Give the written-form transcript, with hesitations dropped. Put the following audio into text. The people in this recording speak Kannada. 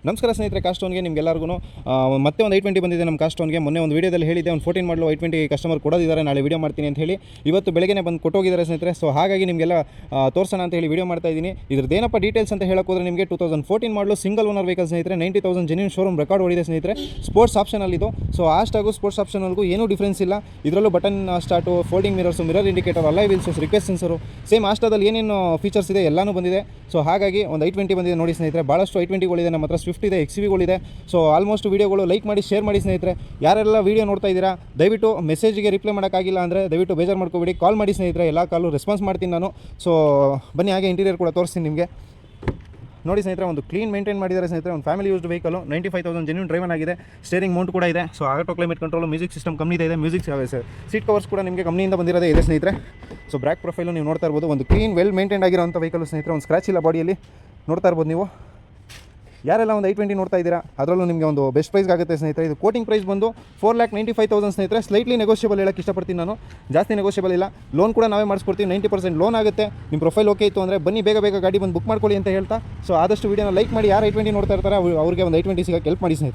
ನಮಸ್ಕಾರ ಸ್ನೇಹಿತರೆ, ಕಾಸ್ಟೋನ್ಗೆ ನಿಮಗೆಲ್ಲರಿಗೂ ಮತ್ತೆ ಒಂದು 820 ಬಂದಿದೆ ನಮ್ಮ ಕಾಸ್ಟೋನ್ಗೆ. ಮೊನ್ನೆ ಒಂದು ವೀಡಿಯೋದಲ್ಲಿ ಹೇಳಿದ್ದೆ, ಒಂದು 14 ಮಾಡಲು 820 ಕಸ್ಟಮರ್ ಕೊಡೋದಿದ್ದಾರೆ, ನಾಳೆ ವೀಡಿಯೋ ಮಾಡ್ತೀನಿ ಅಂತ ಹೇಳಿ ಇವತ್ತು ಬೆಳಗ್ಗೆ ಬಂದು ಕೊಟ್ಟೋಗಿದ್ದಾರೆ ಸ್ನೇಹಿತರೆ. ಸೊ ಹಾಗಾಗಿ ನಿಮಗೆಲ್ಲ ತೋರಿಸೋಣ ಅಂತ ಹೇಳಿ ವೀಡಿಯೋ ಮಾಡ್ತಾ ಇದ್ದೀನಿ. ಇದ್ರದ್ದೇನಪ್ಪ ಡೀಟೇಲ್ಸ್ ಅಂತ ಹೇಳಕ್ಕೆ ಹೋದರೆ ನಿಮಗೆ 2014 ಮಾಡಲು ಸಿಂಗಲ್ ಓನರ್ ವೆಹಿಕಲ್ ಸ್ನೇಹಿತರೆ, 90,000 ಜೆನ್ಯೂನ್ ಶೋರೂಮ್ ರೆಕಾರ್ಡ್ ಹೊಡಿದೆ ಸ್ನೇಹಿತರೆ. ಸ್ಪೋರ್ಟ್ಸ್ ಆಪ್ಷನಲ್ಲಿದ್ದು, ಸೊ ಆಸ್ಟಾಗೂ ಸ್ಪೋರ್ಟ್ಸ್ ಆಪ್ಷನಲ್ಗೂ ಏನೂ ಡಿಫ್ರೆನ್ಸ್ ಇಲ್ಲ. ಇದರಲ್ಲೂ button start, folding mirrors, mirror indicator, alloy wheels, request sensor, same ಆಸ್ಟಾದಲ್ಲಿ ಏನೇನು ಫೀಚರ್ಸ್ ಇದೆ ಎಲ್ಲನೂ ಬಂದಿದೆ. ಸೊ ಹಾಗಾಗಿ ಒಂದು 820 ಬಂದಿದೆ ನೋಡಿ ಸ್ನೇಹಿತರೆ. ಭಾಳಷ್ಟು 820ಗಳಿದೆ ನಮ್ಮ ಹತ್ರ, ಸ್ವಿಫ್ಟ್ ಇದೆ, XUV ಸೊ ಆಲ್ಮೋಸ್ಟ್ ವೀಡಿಯೋಗಳು ಲೈಕ್ ಮಾಡಿ, ಶೇರ್ ಮಾಡಿ ಸ್ನೇಹಿತರೆ. ಯಾರೆಲ್ಲ ವೀಡಿಯೋ ನೋಡ್ತಾ ಇದ್ದೀರಾ, ದಯವಿಟ್ಟು ಮೆಸೇಜ್ಗೆ ರಿಪ್ಲೈ ಮಾಡೋಕ್ಕಾಗಿಲ್ಲ ಅಂದರೆ ದಯವಿಟ್ಟು ಬೇಜಾರು ಮಾಡ್ಕೊಬೇಡಿ, ಕಾಲ್ ಮಾಡಿ ಸ್ನೇಹಿತರೆ. ಎಲ್ಲ ಕಾಲು ರೆಸ್ಪಾನ್ಸ್ ಮಾಡ್ತೀನಿ ನಾನು. ಸೊ ಬನ್ನಿ, ಹಾಗೆ ಇಂಟೀರಿಯರ್ ಕೂಡ ತೋರಿಸ್ತೀನಿ ನಿಮಗೆ. ನೋಡಿ ಸ್ನೇಹಿತರೆ, ಒಂದು ಕ್ಲೀನ್ ಮೇಂಟೈನ್ ಮಾಡಿದ್ದಾರೆ ಸ್ನೇಹಿತರೆ. ಒಂದು family used vehicle, 95,000 genuine driven ಆಗಿದೆ. ಸ್ಟೇರಿಂಗ್ ಮೌಂಟ್ ಕೂಡ ಇದೆ. So auto climate control, music system ಕಂಪ್ನಿದೆ ಇದೆ. ಮ್ಯೂಸಿಕ್ ಸೀಟ್ ಕವರ್ಸ್ ಕೂಡ ನಿಮಗೆ ಕಂಪ್ನಿಯಿಂದ ಬಂದಿರೋದೇ ಇದೆ ಸ್ನೇಹಿತರೆ. ಸೊ ಬ್ಯಾಕ್ ಪ್ರೊಫೈಲು ನೀವು ನೋಡ್ತಾ ಇರ್ಬೋದು. ಒಂದು ಕ್ಲೀನ್ ವೆಲ್ ಮೇಂಟೈನ್ ಆಗಿರೋಂಥ ವೆಹಿಕಲ್ ಸ್ನೇಹಿತರೆ. ಒಂದು ಸ್ಕ್ರಾಚ್ ಇಲ್ಲ ಬಾಡಿಯಲ್ಲಿ, ನೋಡ್ತಾ ಇರ್ಬೋದು ನೀವು. ಯಾರೆಲ್ಲ ಒಂದು 820 ನೋಡ್ತಾ ಇದ್ದೀರಾ, ಅದರಲ್ಲೂ ನಿಮಗೆ ಒಂದು ಬೆಸ್ಟ್ ಪ್ರೈಸ್ ಆಗುತ್ತೆ ಸ್ನೇಹಿತರೆ. ಇದು ಕೋಟಿಂಗ್ ಪ್ರೈಸ್ ಬಂದು 4,95,000 ಸ್ನೇಹಿತರೆ. ಸ್ಲೈಟ್ಲಿ ನೆಗೋಷಿಯಬಲ್ ಹೇಳಕ್ಕೆ ಇಷ್ಟಪಡ್ತೀನಿ ನಾನು, ಜಾಸ್ತಿ ನೆಗೋಷಿಯಬಲ್ ಇಲ್ಲ. ಲೋನ್ ಕೂಡ ನಾವೇ ಮಾಡಿಸ್ಕೊಡ್ತೀವಿ, 90% ಲೋನ್ ಆಗುತ್ತೆ. ನಿಮ್ಮ ಪ್ರೊಫೈಲ್ ಓಕೆ ಇತ್ತು ಅಂದರೆ ಬನ್ನಿ, ಬೇಗ ಗಾಡಿ ಬಂದು ಬುಕ್ ಮಾಡ್ಕೊಳ್ಳಿ ಅಂತ ಹೇಳ್ತಾ, ಸೊ ಆದಷ್ಟು ವೀಡಿಯೋನ ಲೈಕ್ ಮಾಡಿ. ಯಾರು 820 ನೋಡ್ತಾ ಇರ್ತಾರೆ ಅವ್ರಿಗೆ ಒಂದು 820 ಸಿಗೋಕ್ಕೆ ಹೆಲ್ಪ್ ಮಾಡಿ ಸ್ನೇಹಿತರೆ.